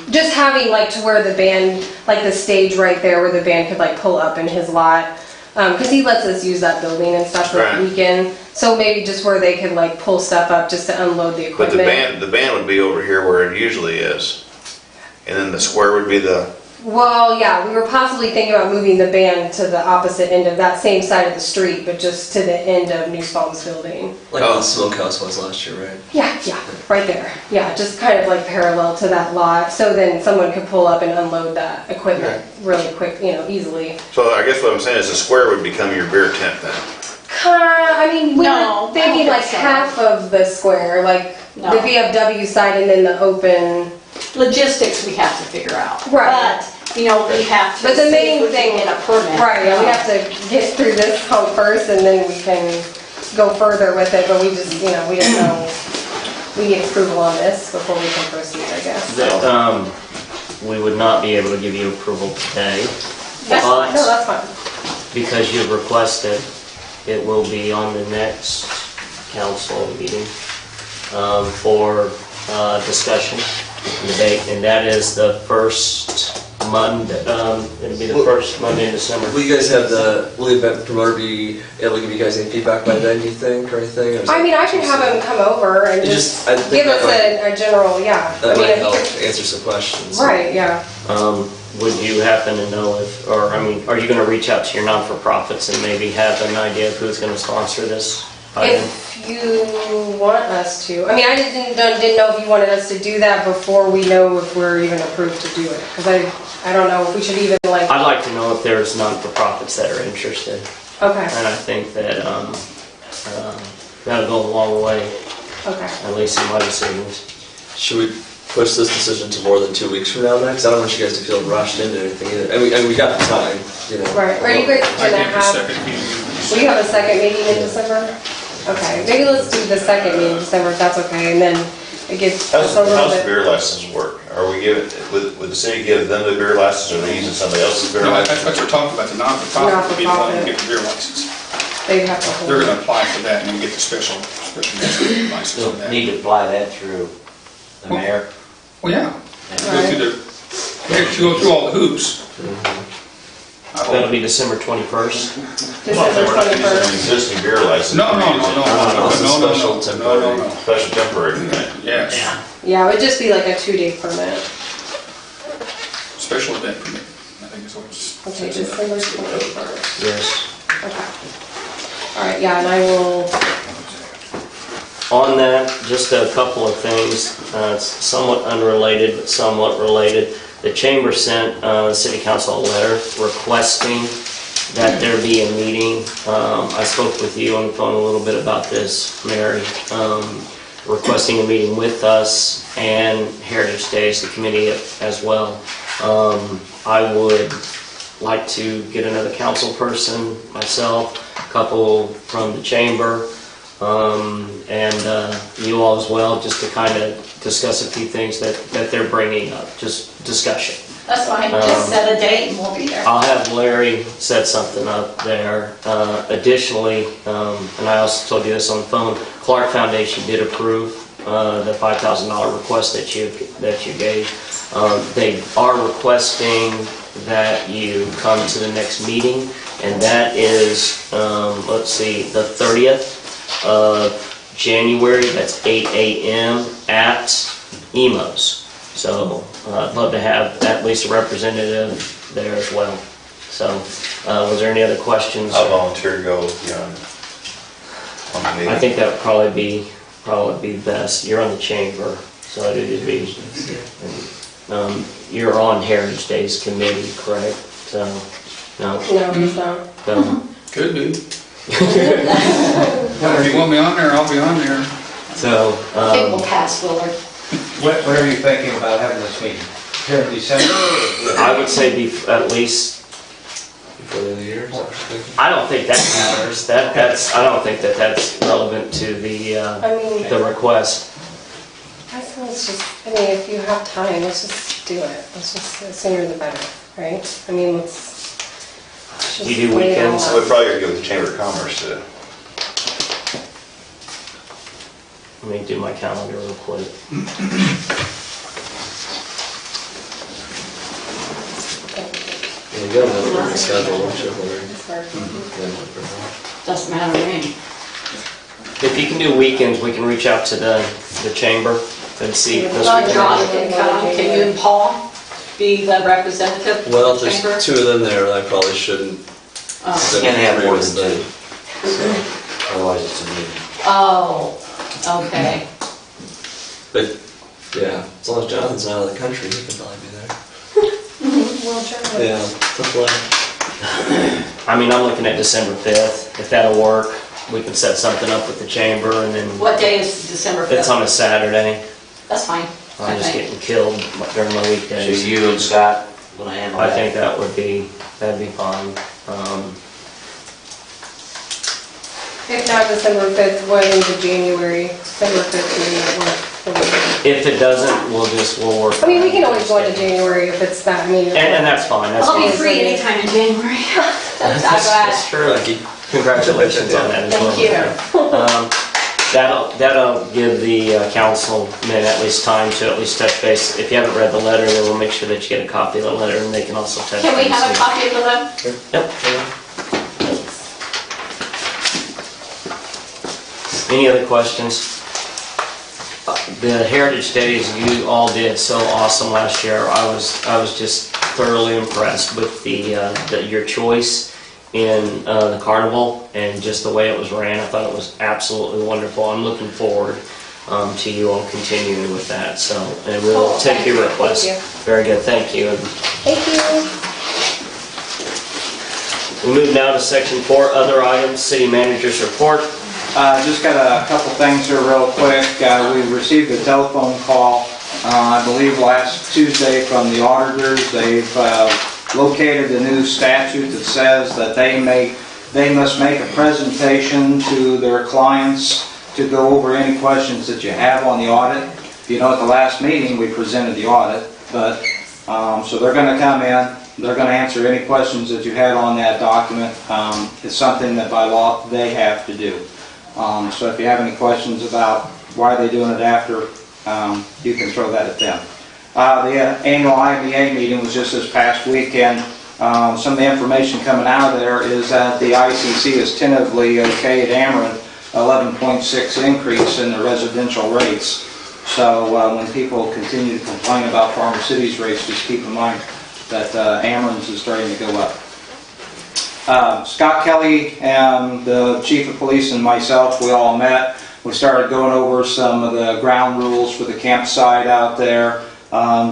Just having like to where the band, like the stage right there where the band could like pull up in his lot. Cause he lets us use that building and stuff for Right. the weekend. So maybe just where they could like pull stuff up just to unload the But equipment. the band would be over here where it usually is. And then the square would be the, Well, yeah, we were possibly thinking about moving the band to the opposite end of that same side of the street, but just to the end of New Spalm's building. Like Oh. the smokehouse was last year, right? Yeah, right there. Yeah, just kind of like parallel to that lot. So then someone could pull up and unload that equipment really quick, you know, easily. so I guess what I'm saying is the square would become your beer tent then. I mean, we No, were thinking I don't like think so. half of the square, like No. the VFW side and then the open. Logistics we have to figure out. Right. But, you know, we have to But the see main if we thing, can get a permit. right, yeah, we have to get through this hump first and then we can go further with it, but we just, you know, we don't know. We need approval on this before we can proceed, I guess. That, we would not be able to give you approval today, That's fine. No, but that's fine. because you've requested, it will be on the next council meeting for discussion, debate, and that is the first Monday, it'll be the first Monday in December. Will you guys have will the event promoter be able to give you guys any feedback by then, you think, or anything? Or is I that mean, I can too have soon? him come over and You just I think give us a general, yeah. That I mean, might if he help could- answer some questions. Right, yeah. Would you happen to know if, or I mean, are you gonna reach out to your non-for-profits and maybe have an idea of who's gonna sponsor this item? If you want us to, I mean, I didn't know if you wanted us to do that before we know if we're even approved to do it. Because I don't know if we should even like, I'd like to know if there's non-for-profits that are interested, okay, and I think that, that'll go a long way, okay. at least in my decisions. Should we push this decision to more than 2 weeks from now, Max? I don't want you guys to feel rushed into anything either. And we got the time, you know. Right, are you guys I gonna think the have, second meeting. will you have a second meeting in December? Okay, maybe let's do the second meeting in December if that's okay, and then it gives us How's a little the bit. beer license work? Are we giving, would the city give them the beer license, or are they using somebody else's beer No, license? that's what we're talking about, the non-for-profit would be the one to get the beer license. They'd have to hold. They're gonna apply for that and then get the special license You'll on that. need to apply that through the mayor. Well, yeah. Go through go through all the hoops. I hope. That'll be December 21st. December We're not using an 21st. existing beer license. No, we're using no. Special temporary permit. Yes, Yeah, it would just be like a 2-day permit. special event permit, I think is what it's. Okay, December 21st. Yes. Okay. All right, yeah, and I will, On that, just a couple of things, it's somewhat unrelated, but somewhat related. The chamber sent the city council a letter requesting that there be a meeting. I spoke with you on the phone a little bit about this, Mary, requesting a meeting with us and Heritage Days, the committee as well. I would like to get another council person, myself, a couple from the chamber, and you all as well, just to kind of discuss a few things that they're bringing up, just discussion. That's fine, just set a date and we'll be there. I'll have Larry set something up there. Additionally, and I also told you this on the phone, Clark Foundation did approve the $5,000 request that you gave. They are requesting that you come to the next meeting, and that is, let's see, the 30th of January. That's 8 a.m. at Emos. So I'd love to have at least a representative there as well. So was there any other questions? I'll volunteer to go with you on the meeting. I think that would probably be best. You're on the chamber, so it'd be, you're on Heritage Days committee, correct? So No? No, he's not. No. Could be. If you want me on there, I'll be on there. So, I think we'll pass, Willard. When are you thinking about having this meeting? Here in December? I would say at least, Before the end of the year, is that what you're thinking? I don't think that matters. I don't think that's relevant to the I mean, request. I think it's just, I mean, if you have time, let's just do it. Let's just, the sooner the better, right? I mean, let's just. You do lay it all weekends? out. We're probably gonna go with the Chamber of Commerce to, Let me do my calendar real quick. Yeah, you gotta have a different schedule, don't you, Hillary? Doesn't matter to me. If you can do weekends, we can reach out to the chamber and see if this John weekend. can come, can you and Paul be the representative? Well, of the chamber? there's two of them there, I probably shouldn't. Oh. Can't have more than Then- two. Otherwise it's a meeting. Oh, okay. But, yeah, as long as Jonathan's not out of the country, he can probably be there. We'll try. Yeah, tough luck. I mean, I'm looking at December 5th. If that'll work, we can set something up with the chamber and then What day is December 5th? it's on a Saturday. That's fine. I'm just Okay. getting killed during my So weekdays. you and Scott gonna handle I that? think that'd be fine. If not December 5th, what into January, December 5th meeting at work. If it doesn't, we'll work. I mean, we can always go into January if it's that, I mean. And that's fine, that's I'll be fine. free anytime in January. That's That's true. Lucky. Congratulations on that as well. Thank you. That'll give the councilmen at least time to at least touch base. If you haven't read the letter, then we'll make sure that you get a copy of the letter and they can also touch base. Can we have a copy of the letter? Yep. Any other questions? The Heritage Days, you all did so awesome last year. I was just thoroughly impressed with your choice in the carnival and just the way it was ran. I thought it was absolutely wonderful. I'm looking forward to you all continuing with that. So, and we'll Cool. take your Thank request. you. Very good, thank you. Thank you. We move now to section 4, other items, city manager's report. Just got a couple things here real quick. We received a telephone call, I believe last Tuesday, from the auditors. They've located a new statute that says that they must make a presentation to their clients to go over any questions that you have on the audit. You know, at the last meeting, we presented the audit, but, so they're gonna come in, they're gonna answer any questions that you had on that document. It's something that by law, they have to do. So if you have any questions about why they're doing it after, you can throw that at them. The annual IMEA meeting was just this past weekend. Some of the information coming out of there is that the ICC is tentatively okayed Ameren 11.6 increase in the residential rates. So when people continue to complain about Farmer City's rates, just keep in mind that Ameren's is starting to go up. Scott Kelly and the chief of police and myself, we all met. We started going over some of the ground rules for the campsite out there.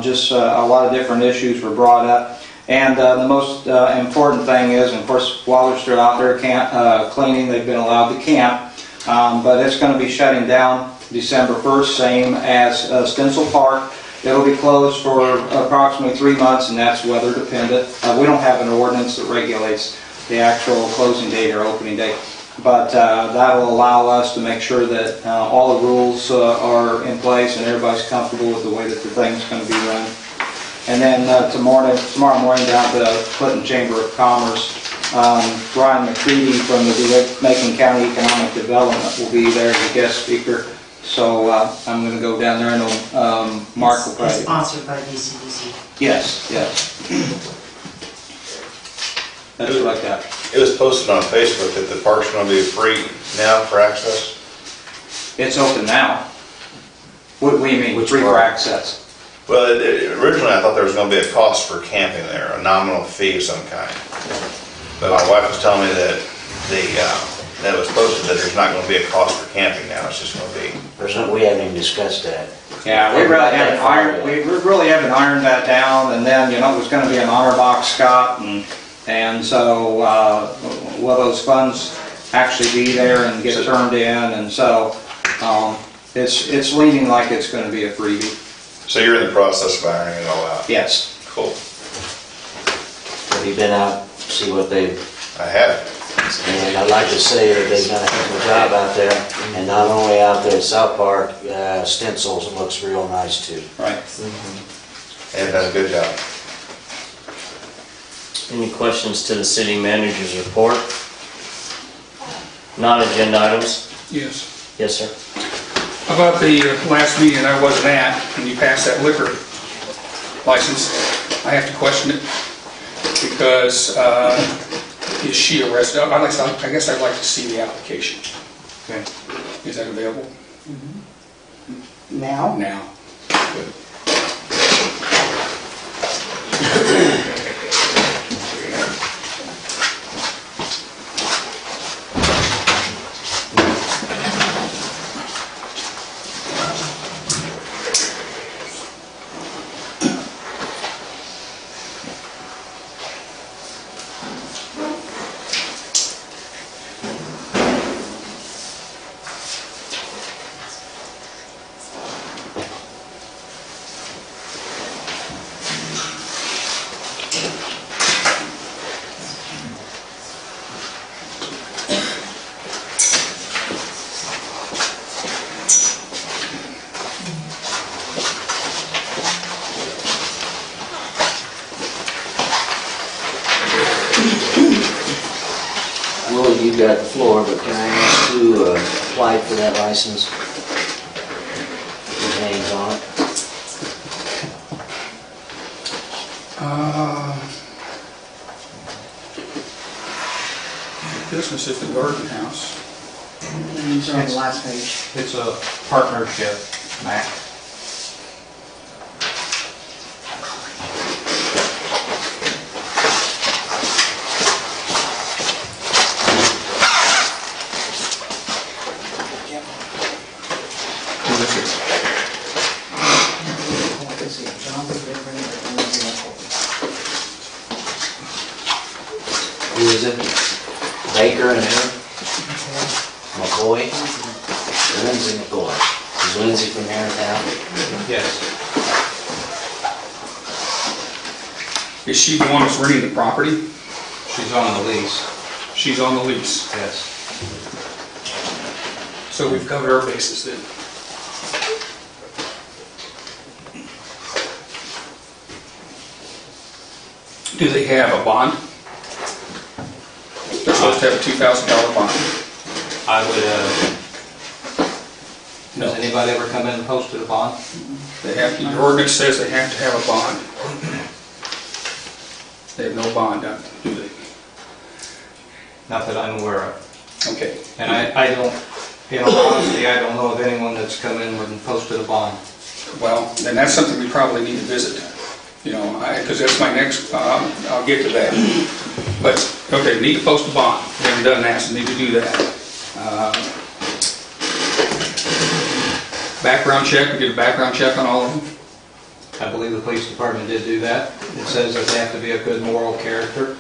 Just a lot of different issues were brought up. And the most important thing is, and of course, while they're still out there cleaning, they've been allowed to camp. But it's going to be shutting down December 1st, same as Stencil Park. It'll be closed for approximately 3 months, and that's weather dependent. We don't have an ordinance that regulates the actual closing date or opening date. But that will allow us to make sure that all the rules are in place and everybody's comfortable with the way that the thing's going to be run. And then tomorrow morning down to the Clinton Chamber of Commerce, Brian McCready from the Macon County Economic Development will be there as a guest speaker. So I'm going to go down there. I know Mark will probably... It's sponsored by DCDC. Yes. That's like that. it was posted on Facebook that the park's gonna be free now for access. It's open now. What do you mean, free for access? Well, originally I thought there was gonna be a cost for camping there, a nominal fee of some kind. But my wife was telling me that that was posted that there's not gonna be a cost for camping now, it's just gonna be. We haven't even discussed that. Yeah, we really haven't ironed that down, and then, it was gonna be an honor box, Scott, and And so, will those funds actually be there and get turned in? And so, it's leaning like it's gonna be a freebie. So you're in the process of ironing it all out? Yes. Cool. Have you been out, see what they've, I have. and I'd like to say that they've done a heck of a job out there. And not only out there at South Park, Stencils looks real nice too. Right. And done a good job. Any questions to the city manager's report? Non-agenda items? Yes. Yes, sir. About the last meeting I wasn't at, when you passed that liquor license, I have to question it, because is she arrested? I guess I'd like to see the application. Okay. Is that available? Now? Now. Good. Well, you got the floor, but can I ask who applied for that license? Whose name's on it? Business is the Garden House. These are on the last page. It's a partnership, Mac. Who is it? Who is it? Baker and who? McCoy? Lindsay McCoy. Is Lindsay from here in town? Yes. Is she the one that's renting the property? She's on the lease. She's on the lease. Yes. So we've covered our bases then. Do they have a bond? They're supposed to have a $2,000 bond. I would, has anybody ever come in and posted a bond? They have, your ordinance says they have to have a bond. They have no bond, do they? Not that I'm aware of. Okay. And I don't, in all honesty, I don't know of anyone that's come in and posted a bond. Well, then that's something we probably need to visit, you know, because that's my next, I'll get to that. But, okay, we need to post a bond. We haven't done that, so we need to do that. Background check, we did a background check on all of them. I believe the police department did do that. It says that they have to be a good moral character.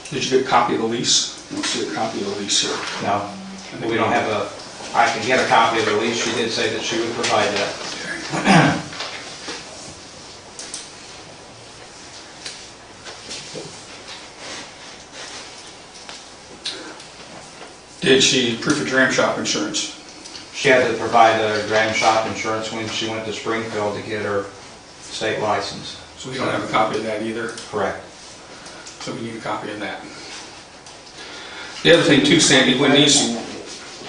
Did you get a copy of the lease? Let's see a copy of the lease here. No, we don't have a, I can get a copy of the lease. She did say that she would provide that. Did she proof of dram shop insurance? She had to provide a dram shop insurance when she went to Springfield to get her state license. So we don't have a copy of that either, Correct. so we need a copy of that. The other thing too, Sandy, when these,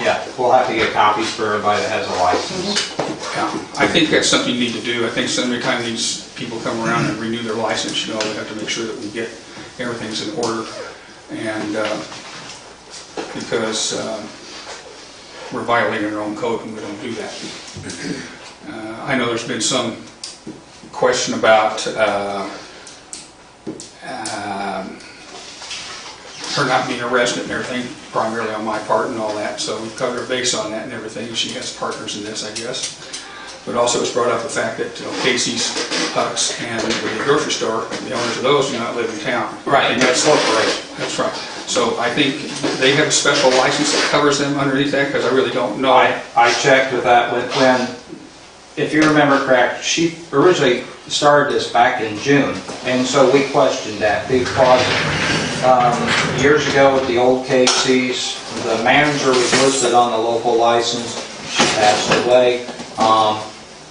Yeah, we'll have to get copies for everybody that has a license. I think that's something you need to do. I think every time these people come around and renew their license, you know, we have to make sure that we get, everything's in order. And because we're violating our own code when we don't do that. I know there's been some question about her not being a resident and everything, primarily on my part and all that, so we've covered our base on that and everything. She has partners in this, I guess. But also it's brought up the fact that Casey's, Huck's, and the grocery store, the owners of those do not live in town. Right, and that's corporation. That's right. So I think they have a special license that covers them underneath that, because I really don't know. I checked with that when, if you remember correct, she originally started this back in June, and so we questioned that because years ago with the old Casey's, the manager was listed on the local license, she passed away,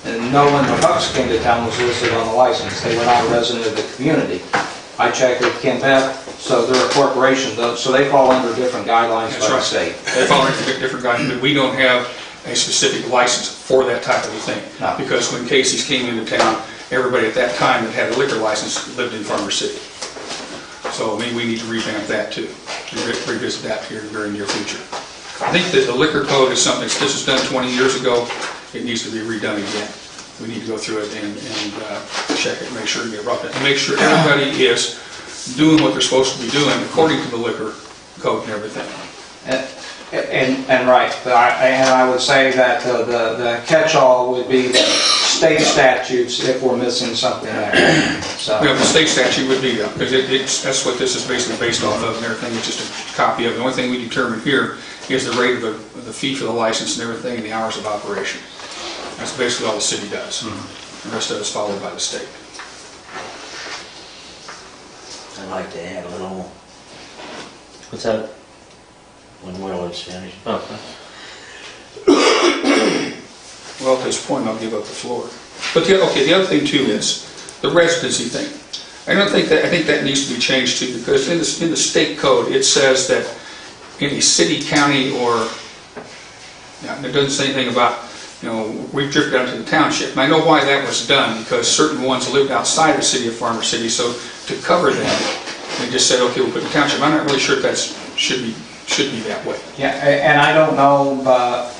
and no one when Huck's came to town was listed on the license. They were not a resident of the community. I checked with Kim Beth, so they're a corporation, so they fall under different guidelines by the state. They fall under different guidelines, but we don't have a specific license for that type of a thing. No. Because when Casey's came into town, everybody at that time that had a liquor license lived in Farmer City. So maybe we need to revamp that too, and revisit that here in the very near future. I think that the liquor code is something, this was done 20 years ago, it needs to be redone again. We need to go through it and check it, make sure and get it right, and make sure everybody is doing what they're supposed to be doing according to the liquor code and everything. And right, and I would say that the catch-all would be the state statutes if we're missing something there. So. Yeah, the state statute would be, because that's what this is basically based off of and everything, it's just a copy of it. The only thing we determine here is the rate of the fee for the license and everything and the hours of operation. That's basically all the city does. The rest of it is followed by the state. I'd like to add a little What's that? when Willard's finished. Okay. Well, at this point, I'll give up the floor. But the other thing too is the residency thing. I think that needs to be changed too, because in the state code, it says that any city, county, or, it doesn't say anything about, we've drifted down to the township. And I know why that was done, because certain ones lived outside the city of Farmer City, so to cover them, they just said, okay, we'll put the township. I'm not really sure if that should be that way. Yeah, and I don't know, but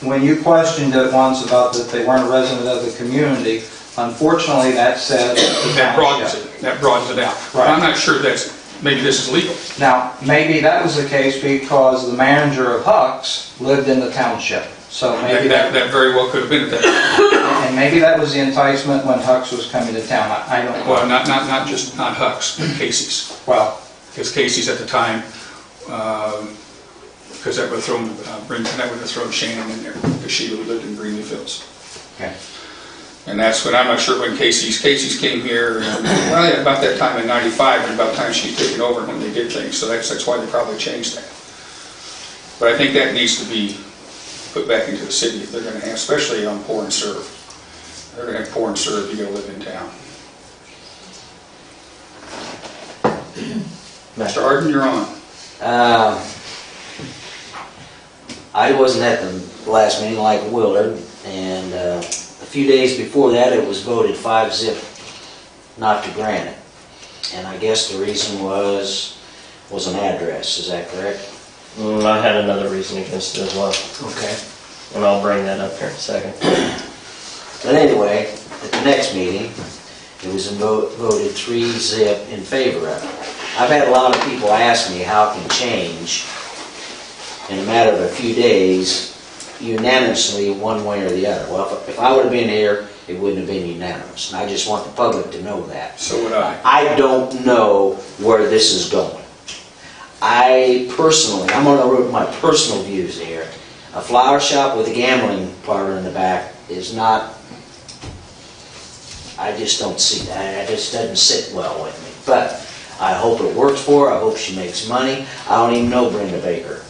when you questioned it once about that they weren't a resident of the community, unfortunately that says That broadens it out. Right. I'm not sure maybe this is legal. Now, maybe that was the case because the manager of Huck's lived in the township. So maybe That very well could have been at that. and maybe that was the enticement when Huck's was coming to town. I don't know. Well, not Huck's, but Casey's. Well, Because Casey's at the time, because that would have thrown Shannon in there, because she lived in Greenleaf Hills. okay. And that's when, I'm not sure when Casey's came here, about that time in '95, and about the time she's taken over when they did things, so that's why they probably changed that. But I think that needs to be put back into the city if they're going to have, especially on pour and serve. If they're going to have pour and serve, you got to live in town. Mr. Arden, you're on. I wasn't at the last meeting like Willard, and a few days before that it was voted 5-0 not to grant it. And I guess the reason was an address, is that correct? I had another reason against it as well, Okay. and I'll bring that up here in a second. But anyway, at the next meeting, it was voted 3-0 in favor of it. I've had a lot of people ask me how it can change in a matter of a few days unanimously one way or the other. Well, if I would have been here, it wouldn't have been unanimous. And I just want the public to know that. So would I. I don't know where this is going. I personally, I'm going to put my personal views here. A flower shop with a gambling parlor in the back is not, I just don't see that. It just doesn't sit well with me. But I hope it works for her. I hope she makes money. I don't even know Brenda Baker.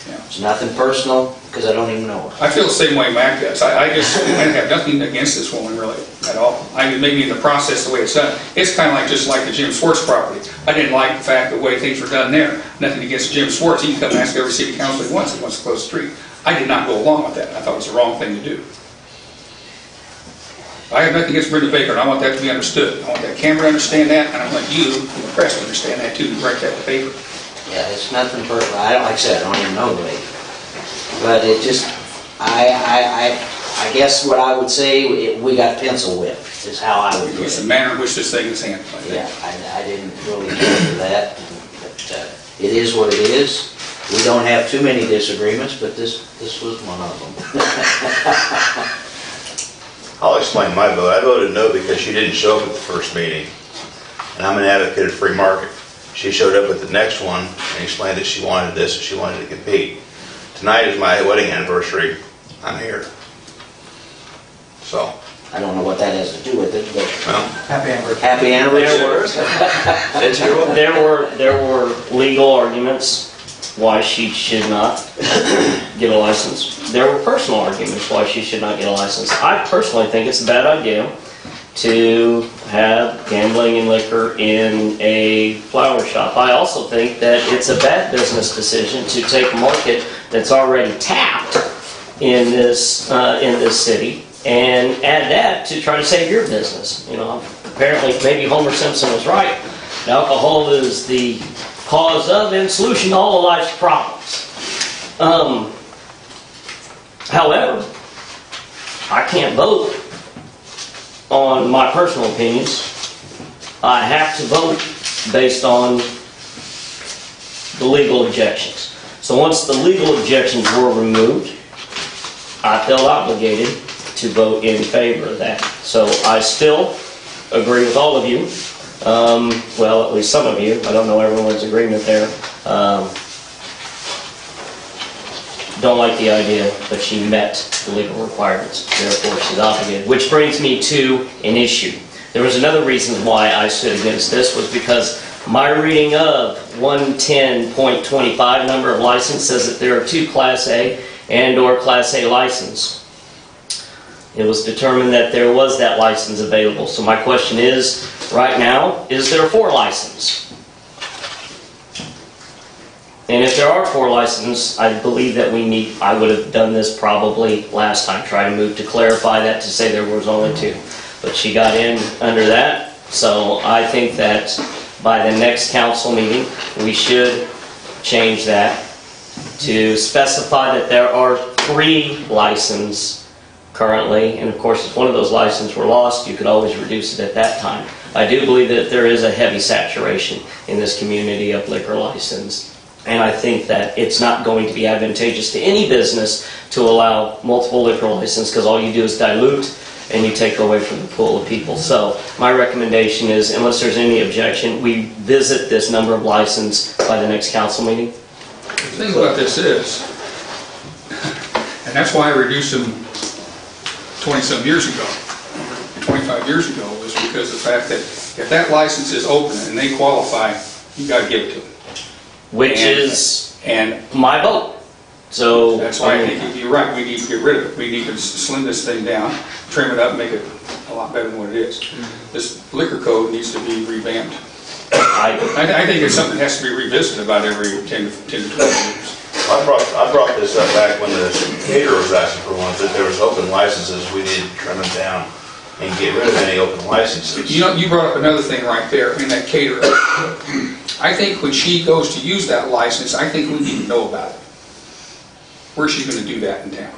Yeah. It's nothing personal because I don't even know her. I feel the same way Mac does. I have nothing against this woman really at all. I mean, maybe in the process, the way it's done, it's kind of just like the Jim Swartz property. I didn't like the fact the way things were done there. Nothing against Jim Swartz. He can come and ask every city councilor he wants to close the street. I did not go along with that. I thought it was the wrong thing to do. I have nothing against Brenda Baker, and I want that to be understood. I want that camera to understand that, and I want you, the press, to understand that too, to write that in the paper. Yeah, it's nothing personal. I don't, like I said, I don't even know the lady. But it just, I guess what I would say, we got pencil whipped, is how I would put It's the it. manner in which this thing is handled, I think. Yeah, I didn't really care for that, but it is what it is. We don't have too many disagreements, but this was one of them. I'll explain my vote. I voted no because she didn't show up at the first meeting, and I'm an advocate of free market. She showed up at the next one and explained that she wanted this and she wanted to compete. Tonight is my wedding anniversary. I'm here. So, I don't know what that has to do with it, but well, Happy anniversary. happy anniversary. It's your vote. There were legal arguments why she should not get a license. There were personal arguments why she should not get a license. I personally think it's a bad idea to have gambling and liquor in a flower shop. I also think that it's a bad business decision to take a market that's already tapped in this city and add that to try to save your business. You know, apparently maybe Homer Simpson was right. Alcohol is the cause of and solution to all of life's problems. However, I can't vote on my personal opinions. I have to vote based on the legal objections. So once the legal objections were removed, I felt obligated to vote in favor of that. So I still agree with all of you. Well, at least some of you. I don't know everyone's agreement there. Don't like the idea that she met the legal requirements, therefore she's obligated. Which brings me to an issue. There was another reason why I stood against this, was because my reading of 110.25 number of license says that there are 2 Class A and or Class A license. It was determined that there was that license available. So my question is, right now, is there a 4 license? And if there are 4 licenses, I believe that I would have done this probably last time, try to move to clarify that to say there was only 2. But she got in under that, so I think that by the next council meeting, we should change that to specify that there are 3 licenses currently, and of course if one of those licenses were lost, you could always reduce it at that time. I do believe that there is a heavy saturation in this community of liquor license. And I think that it's not going to be advantageous to any business to allow multiple liquor licenses, because all you do is dilute and you take away from the pool of people. So my recommendation is, unless there's any objection, we visit this number of licenses by the next council meeting. The thing about this is, and that's why I reduced them 20-some years ago, 25 years ago, was because of the fact that if that license is open and they qualify, you got to give it to them. Which is my vote. So that's why I think you're right. We need to get rid of it. We need to slim this thing down, trim it up, and make it a lot better than what it is. This liquor code needs to be revamped. I think it's something that has to be revisited about every 10 to 12 years. I brought this up back when the caterer was asking for ones, that there was open licenses, we needed to trim them down and get rid of any open licenses. You know, you brought up another thing right there in that caterer. I think when she goes to use that license, I think we need to know about it. Where's she going to do that in town?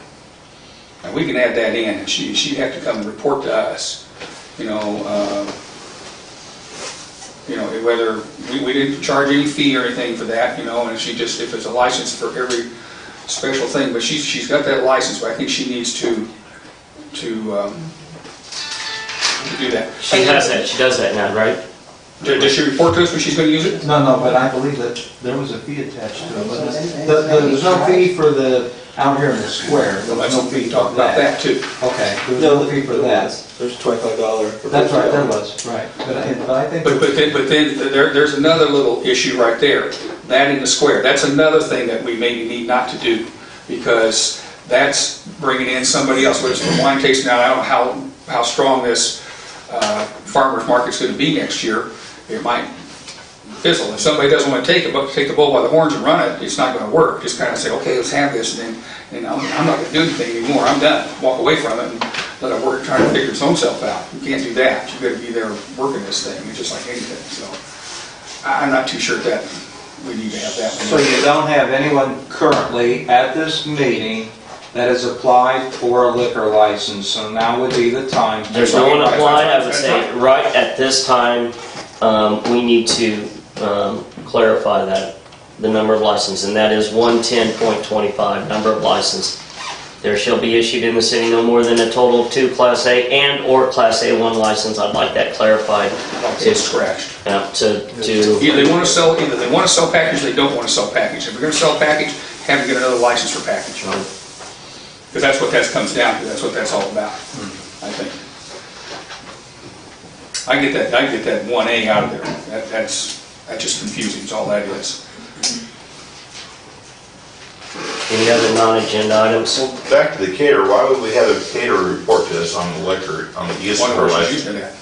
And we can add that in, and she'd have to come and report to us. Whether we didn't charge any fee or anything for that, and she just, if it's a license for every special thing, but she's got that license, but I think she needs to do that. She has that. She does that now, right? Does she report to us when she's going to use it? No, but I believe that there was a fee attached to it. Wasn't there? There's no fee for the, out here in the square, there was no fee Talk for about that. that too. Okay, there was no fee for that. There's a $25. That's right, there was, right. But I think. But then there's another little issue right there. That in the square, that's another thing that we maybe need not to do, because that's bringing in somebody else, whether it's a wine tasting. Now, I don't know how strong this farmer's market's going to be next year. It might fizzle. If somebody doesn't want to take the bull by the horns and run it, it's not going to work. Just kind of say, okay, let's have this, and then I'm not going to do anything anymore. I'm done. Walk away from it and let it work, try to figure its own self out. You can't do that. You've got to be there working this thing. It's just like anything. So I'm not too sure that we need to have that. So you don't have anyone currently at this meeting that has applied for a liquor license, so now would be the time. There's no one applied. I would say right at this time, we need to clarify that, the number of licenses, and that is 110.25, number of licenses. There shall be issued in the city no more than a total of 2 Class A and/or Class A1 license. I'd like that clarified. It's scratched. To Either they want to sell package, or they don't want to sell package. If we're going to sell package, have to get another license for package. Because that's what that comes down to, that's what that's all about, I think. I get that 1A out of there. That's just confusing, is all that is. any other non-agenda items? Well, back to the caterer, why would we have a caterer report to us on the liquor, on the use of One her person's license? using that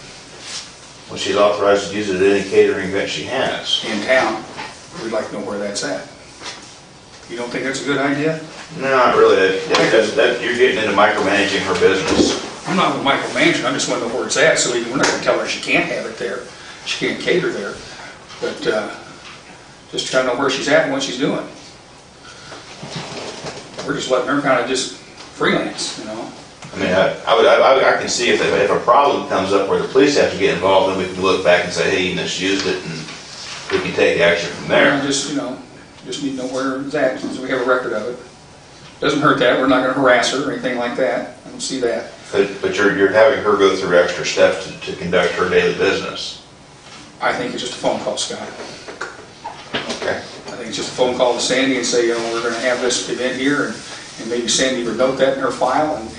When she's authorized to use it at any catering event she has. in town. We'd like to know where that's at. You don't think that's a good idea? No, not really. You're getting into micromanaging her business. I'm not with micromanagement, I just want to know where it's at, so we're not going to tell her she can't have it there. She can't cater there. But just trying to know where she's at and what she's doing. We're just letting her kind of just freelance, you know? I mean, I can see if a problem comes up where the police have to get involved, then we can look back and say, hey, you misused it, and we can take action from there. Just, just need to know where it's at, so we have a record of it. Doesn't hurt that, we're not going to harass her or anything like that. I don't see that. But you're having her go through extra steps to conduct her daily business. I think it's just a phone call, Scott. Okay. I think it's just a phone call to Sandy and say, we're going to have this event here, and maybe Sandy would note that in her file, and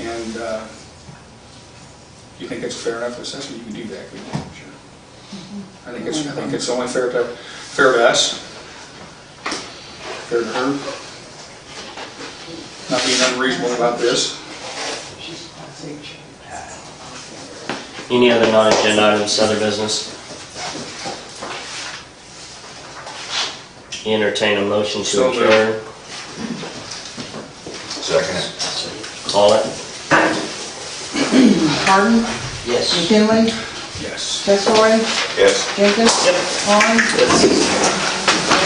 you think it's a fair enough assessment, you can do that, couldn't you? Sure. I think it's only fair to us, fair to her, not being unreasonable about this. Any other non-agenda items, other business? Entertain a motion to So moved. adjourn. Second. Call it. Harden, Yes. McKinley, Yes. Tesori, Yes. Jenkins. Yep. Vaughn. Yes.